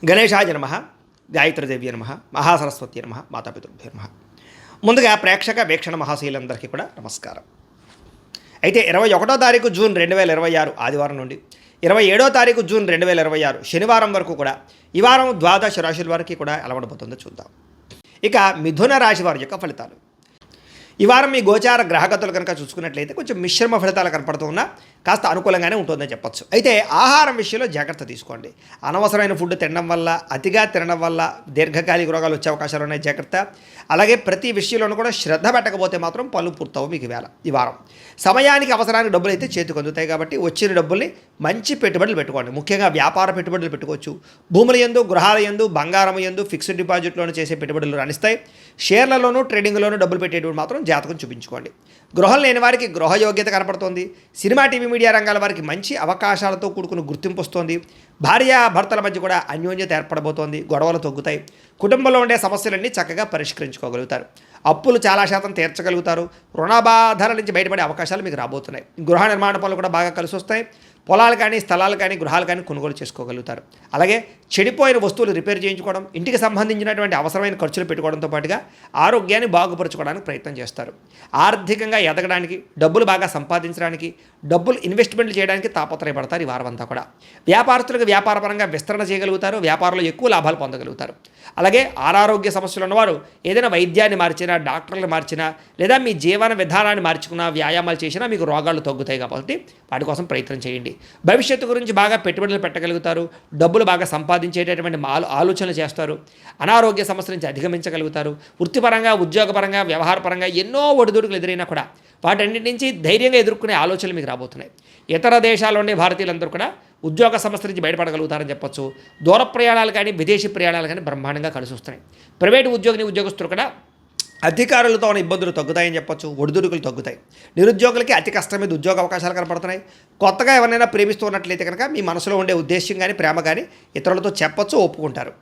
గణేశాయ నమః, గాయత్రీదేవ్య నమః, మహాసరస్వతి నమః, మాతాపితృభ్యో నమః. ముందుగా ప్రేక్షక వీక్షణ మహాశీలందరికీ కూడా నమస్కారం. అయితే 21వ తారీఖు జూన్ 2026 ఆదివారం నుండి 27వ తారీఖు జూన్ 2026 శనివారం వరకు కూడా ఈ వారం ద్వాదశ రాశుల వారికి కూడా ఎలా ఉండబోతుందో చూద్దాం. ఇక మిథున రాశి వారి యొక్క ఫలితాలు. ఈ వారం మీ గోచార గ్రహగతులు కనుక చూసుకున్నట్లయితే కొంచెం మిశ్రమ ఫలితాలు కనపడుతూ ఉన్నా కాస్త అనుకూలంగానే ఉంటుందని చెప్పొచ్చు. అయితే ఆహారం విషయంలో జాగ్రత్త తీసుకోండి. అనవసరమైన ఫుడ్ తినడం వల్ల, అతిగా తినడం వల్ల దీర్ఘకాలిక రోగాలు వచ్చే అవకాశాలు ఉన్నాయి, జాగ్రత్త. అలాగే ప్రతి విషయంలోనూ కూడా శ్రద్ధ పెట్టకపోతే మాత్రం పనులు పూర్తవు మీకు ఈ వారం. సమయానికి అవసరానికి డబ్బులు అయితే చేతికి అందుతాయి కాబట్టి వచ్చిన డబ్బుల్ని మంచి పెట్టుబడులు పెట్టుకోండి. ముఖ్యంగా వ్యాపార పెట్టుబడులు పెట్టుకోవచ్చు. భూముల యందు, గృహాల యందు, బంగారం యందు, ఫిక్స్డ్ డిపాజిట్లోనూ చేసే పెట్టుబడులు రాణిస్తాయి. షేర్లలోనూ, ట్రేడింగ్లోనూ డబ్బులు పెట్టేటువంటి మాత్రం జాతకం చూపించుకోండి. గృహం లేని వారికి గృహ యోగ్యత కనపడుతోంది. సినిమా, టీవీ, మీడియా రంగాల వారికి మంచి అవకాశాలతో కూడుకున్న గుర్తింపు వస్తోంది. భార్యాభర్తల మధ్య కూడా అన్యోన్యత ఏర్పడబోతోంది. గొడవలు తగ్గుతాయి. కుటుంబంలో ఉండే సమస్యలన్నీ చక్కగా పరిష్కరించుకోగలుగుతారు. అప్పులు చాలా శాతం తీర్చగలుగుతారు. రుణబాధల నుంచి బయటపడే అవకాశాలు మీకు రాబోతున్నాయి. గృహ నిర్మాణ పనులు కూడా బాగా కలిసి వస్తాయి. పొలాలు కానీ, స్థలాలు కానీ, గృహాలు కానీ కొనుగోలు చేసుకోగలుగుతారు. అలాగే చెడిపోయిన వస్తువులు రిపేర్ చేయించుకోవడం, ఇంటికి సంబంధించినటువంటి అవసరమైన ఖర్చులు పెట్టుకోవడంతో పాటుగా ఆరోగ్యాన్ని బాగుపరచుకోవడానికి ప్రయత్నం చేస్తారు. ఆర్థికంగా ఎదగడానికి, డబ్బులు బాగా సంపాదించడానికి, డబ్బులు ఇన్వెస్ట్మెంట్లు చేయడానికి తాపత్రయపడతారు ఈ వారం అంతా కూడా. వ్యాపారస్తులకు వ్యాపారపరంగా విస్తరణ చేయగలుగుతారు. వ్యాపారంలో ఎక్కువ లాభాలు పొందగలుగుతారు. అలాగే అనారోగ్య సమస్యలు ఉన్నవారు ఏదైనా వైద్యాన్ని మార్చినా, డాక్టర్లు మార్చినా, లేదా మీ జీవన విధానాన్ని మార్చుకున్నా, వ్యాయామాలు చేసినా మీకు రోగాలు తగ్గుతాయి. కాబట్టి వాటి కోసం ప్రయత్నం చేయండి. భవిష్యత్తు గురించి బాగా పెట్టుబడులు పెట్టగలుగుతారు. డబ్బులు బాగా సంపాదించేటటువంటి ఆలోచనలు చేస్తారు. అనారోగ్య సమస్యల నుంచి అధిగమించగలుగుతారు. వృత్తిపరంగా, ఉద్యోగపరంగా, వ్యవహారపరంగా ఎన్నో ఒడిదుడుకులు ఎదురైనా కూడా వాటన్నిటి నుంచి ధైర్యంగా ఎదుర్కొనే ఆలోచనలు మీకు రాబోతున్నాయి. ఇతర దేశాల్లో ఉండే భారతీయులందరూ కూడా ఉద్యోగ సమస్య నుంచి బయటపడగలుగుతారని చెప్పొచ్చు. దూర ప్రయాణాలు కానీ, విదేశీ ప్రయాణాలు కానీ బ్రహ్మాండంగా కలిసి వస్తున్నాయి. ప్రైవేటు ఉద్యోగస్తులు కూడా అధికారులతో ఉన్న ఇబ్బందులు తగ్గుతాయని చెప్పొచ్చు. ఒడిదుడుకులు తగ్గుతాయి. నిరుద్యోగులకి అతి కష్టం మీద ఉద్యోగ అవకాశాలు కనపడుతున్నాయి. కొత్తగా ఎవరైనా ప్రేమిస్తూ ఉన్నట్లయితే కనుక మీ మనసులో ఉండే ఉద్దేశ్యం కానీ, ప్రేమ కానీ ఇతరులతో చెప్పొచ్చు, ఒప్పుకుంటారు.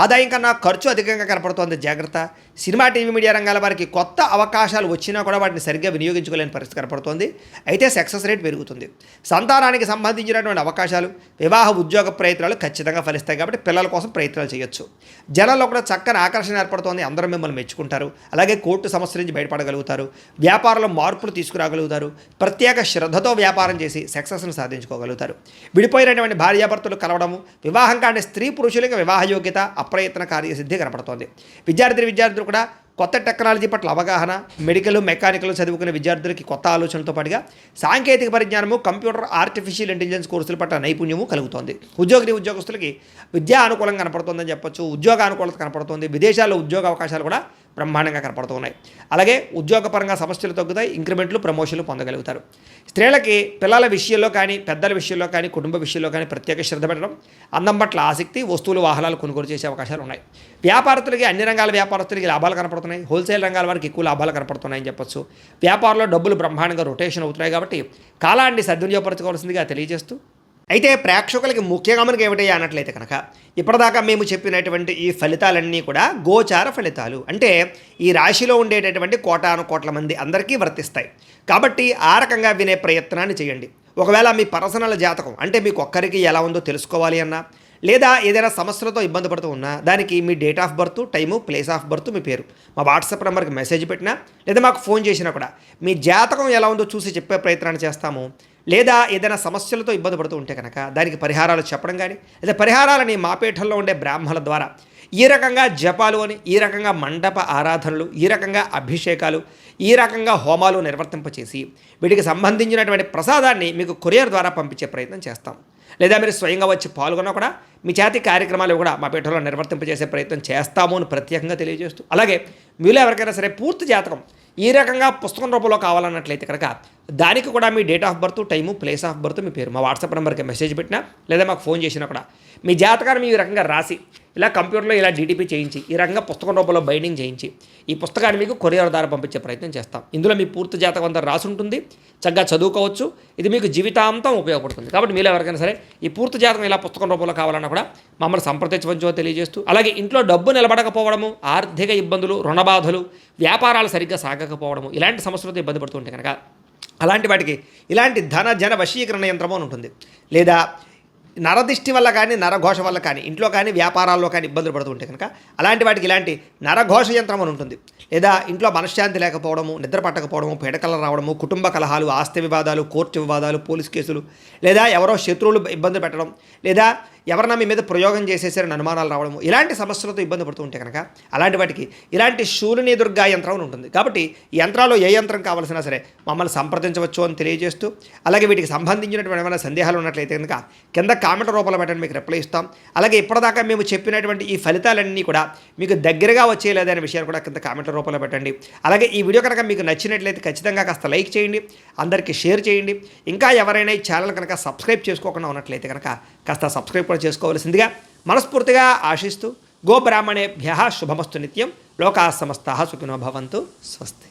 ఆదాయం కన్నా ఖర్చు అధికంగా కనపడుతోంది, జాగ్రత్త. సినిమా, టీవీ, మీడియా రంగాల వారికి కొత్త అవకాశాలు వచ్చినా కూడా వాటిని సరిగ్గా వినియోగించుకోలేని పరిస్థితి కనపడుతోంది. అయితే సక్సెస్ రేట్ పెరుగుతుంది. సంతానానికి సంబంధించినటువంటి అవకాశాలు, వివాహ, ఉద్యోగ ప్రయత్నాలు ఖచ్చితంగా ఫలిస్తాయి. కాబట్టి పిల్లల కోసం ప్రయత్నాలు చేయొచ్చు. జనాల్లో కూడా చక్కని ఆకర్షణ ఏర్పడుతోంది. అందరూ మిమ్మల్ని మెచ్చుకుంటారు. అలాగే కోర్టు సమస్యల నుంచి బయటపడగలుగుతారు. వ్యాపారంలో మార్పులు తీసుకురాగలుగుతారు. ప్రత్యేక శ్రద్ధతో వ్యాపారం చేసి సక్సెస్ను సాధించుకోగలుగుతారు. విడిపోయినటువంటి భార్యాభర్తలు కలవడము, వివాహం కాని స్త్రీ పురుషులకు వివాహ యోగ్యత, అప్రయత్న కార్యసిద్ధి కనపడుతోంది. విద్యార్థులు కూడా కొత్త టెక్నాలజీ పట్ల అవగాహన, మెడికల్, మెకానికల్ చదువుకునే విద్యార్థులకి కొత్త ఆలోచనలతో పాటుగా సాంకేతిక పరిజ్ఞానము, కంప్యూటర్, ఆర్టిఫిషియల్ ఇంటెలిజెన్స్ కోర్సుల పట్ల నైపుణ్యము కలుగుతోంది. ఉద్యోగస్తులకి విద్యా అనుకూలంగా కనపడుతుందని చెప్పొచ్చు. ఉద్యోగ అనుకూలత కనపడుతుంది. విదేశాల్లో ఉద్యోగ అవకాశాలు కూడా బ్రహ్మాండంగా కనపడుతున్నాయి. అలాగే ఉద్యోగపరంగా సమస్యలు తగ్గుతాయి. ఇంక్రిమెంట్లు, ప్రమోషన్లు పొందగలుగుతారు. స్త్రీలకి పిల్లల విషయంలో కానీ, పెద్దల విషయంలో కానీ, కుటుంబ విషయంలో కానీ ప్రత్యేక శ్రద్ధ పెట్టడం, అందం పట్ల ఆసక్తి, వస్తువులు, వాహనాలు కొనుగోలు చేసే అవకాశాలు ఉన్నాయి. వ్యాపారస్తులకి, అన్ని రంగాల వ్యాపారస్తులకి లాభాలు కనపడుతున్నాయి. హోల్సేల్ రంగాల వారికి ఎక్కువ లాభాలు కనపడుతున్నాయని చెప్పొచ్చు. వ్యాపారంలో డబ్బులు బ్రహ్మాండంగా రొటేషన్ అవుతున్నాయి. కాబట్టి కాలాన్ని సద్వినియోగపరచుకోవాల్సిందిగా తెలియజేస్తూ, అయితే ప్రేక్షకులకి ముఖ్యంగా మనకి ఏమిటయ్యా అన్నట్లయితే కనుక ఇప్పటిదాకా మేము చెప్పినటువంటి ఈ ఫలితాలన్నీ కూడా గోచార ఫలితాలు. అంటే ఈ రాశిలో ఉండేటటువంటి కోటాను కోట్ల మంది అందరికీ వర్తిస్తాయి. కాబట్టి ఆ రకంగా వినే ప్రయత్నాన్ని చేయండి. ఒకవేళ మీ పర్సనల్ జాతకం అంటే మీకు ఒక్కరికి ఎలా ఉందో తెలుసుకోవాలి అన్నా, లేదా ఏదైనా సమస్యలతో ఇబ్బంది పడుతూ ఉన్నా దానికి మీ date of birth, time, place of birth, మీ పేరు మా వాట్సాప్ నెంబర్కి మెసేజ్ పెట్టినా, లేదా మాకు ఫోన్ చేసినా కూడా మీ జాతకం ఎలా ఉందో చూసి చెప్పే ప్రయత్నాన్ని చేస్తాము. లేదా ఏదైనా సమస్యలతో ఇబ్బంది పడుతూ ఉంటే కనుక దానికి పరిహారాలు చెప్పడం కానీ, లేదా పరిహారాలని మా పీఠంలో ఉండే బ్రాహ్మణుల ద్వారా ఈ రకంగా జపాలు అని, ఈ రకంగా మండప ఆరాధనలు, ఈ రకంగా అభిషేకాలు, ఈ రకంగా హోమాలు నిర్వర్తింపచేసి వీటికి సంబంధించినటువంటి ప్రసాదాన్ని మీకు కొరియర్ ద్వారా పంపించే ప్రయత్నం చేస్తాం. లేదా మీరు స్వయంగా వచ్చి పాల్గొన్నా కూడా మీ చేతి కార్యక్రమాలు కూడా మా పీఠంలో నిర్వర్తింపజేసే ప్రయత్నం చేస్తాము అని ప్రత్యేకంగా తెలియజేస్తూ, అలాగే మీలో ఎవరికైనా సరే పూర్తి జాతకం ఈ రకంగా పుస్తకం రూపంలో కావాలన్నట్లయితే కనుక దానికి కూడా మీ date of birth, time, place of birth, మీ పేరు మా వాట్సాప్ నెంబర్కి మెసేజ్ పెట్టినా, లేదా మాకు ఫోన్ చేసినా కూడా మీ జాతకాన్ని ఈ రకంగా రాసి ఇలా కంప్యూటర్లో ఇలా డీటీపీ చేయించి ఈ రకంగా పుస్తకం రూపంలో బైండింగ్ చేయించి ఈ పుస్తకాన్ని మీకు కొరియర్ ద్వారా పంపించే ప్రయత్నం చేస్తాం. ఇందులో మీ పూర్తి జాతకం అంతా రాసి ఉంటుంది. చక్కగా చదువుకోవచ్చు. ఇది మీకు జీవితాంతం ఉపయోగపడుతుంది. కాబట్టి మీలో ఎవరికైనా సరే ఈ పూర్తి జాతకం ఇలా పుస్తకం రూపంలో కావాలన్నా కూడా మమ్మల్ని సంప్రదించవచ్చో తెలియజేస్తూ, అలాగే ఇంట్లో డబ్బు నిలబడకపోవడము, ఆర్థిక ఇబ్బందులు, రుణబాధలు, వ్యాపారాలు సరిగ్గా సాగకపోవడము, ఇలాంటి సమస్యలతో ఇబ్బంది పడుతుంటే కనుక అలాంటి వాటికి ఇలాంటి ధన జన వశీకరణ యంత్రము అని ఉంటుంది. లేదా నరదిష్టి వల్ల కానీ నరఘోష వల్ల కానీ ఇంట్లో కానీ వ్యాపారాల్లో కానీ ఇబ్బందులు పడుతూ ఉంటే కనుక అలాంటి వాటికి ఇలాంటి నరఘోష యంత్రం అని ఉంటుంది. లేదా ఇంట్లో మనశ్శాంతి లేకపోవడము, నిద్ర పట్టకపోవడము, పీడకలు రావడము, కుటుంబ కలహాలు, ఆస్తి వివాదాలు, కోర్టు వివాదాలు, పోలీస్ కేసులు, లేదా ఎవరో శత్రువులు ఇబ్బంది పెట్టడం, లేదా ఎవరన్నా మీ మీద ప్రయోగం చేసేసారని అనుమానాలు రావడము, ఇలాంటి సమస్యలతో ఇబ్బంది పడుతూ ఉంటే కనుక అలాంటి వాటికి ఇలాంటి శూలిని దుర్గా యంత్రం అని ఉంటుంది. కాబట్టి ఈ యంత్రాల్లో ఏ యంత్రం కావాల్సినా సరే మమ్మల్ని సంప్రదించవచ్చు అని తెలియజేస్తూ, అలాగే వీటికి సంబంధించినటువంటి ఏమైనా సందేహాలు ఉన్నట్లయితే కనుక కింద కామెంట్ రూపంలో పెట్టండి, మీకు రిప్లై ఇస్తాం. అలాగే ఇప్పటిదాకా మేము చెప్పినటువంటి ఈ ఫలితాలన్నీ కూడా మీకు దగ్గరగా వచ్చేయలేదా అనే విషయాన్ని కూడా కింద కామెంట్ రూపంలో పెట్టండి. అలాగే ఈ వీడియో కనుక మీకు నచ్చినట్లయితే ఖచ్చితంగా కాస్త లైక్ చేయండి, అందరికీ షేర్ చేయండి. ఇంకా ఎవరైనా ఈ ఛానల్ కనుక సబ్స్క్రైబ్ చేసుకోకుండా ఉన్నట్లయితే కనుక కాస్త సబ్స్క్రైబ్ కూడా చేసుకోవాల్సిందిగా మనస్ఫూర్తిగా ఆశిస్తూ, గోబ్రాహ్మణేభ్యః శుభమస్తు నిత్యం, లోకాः సమస్తాः సుఖినో భవంతు. స్వస్తి.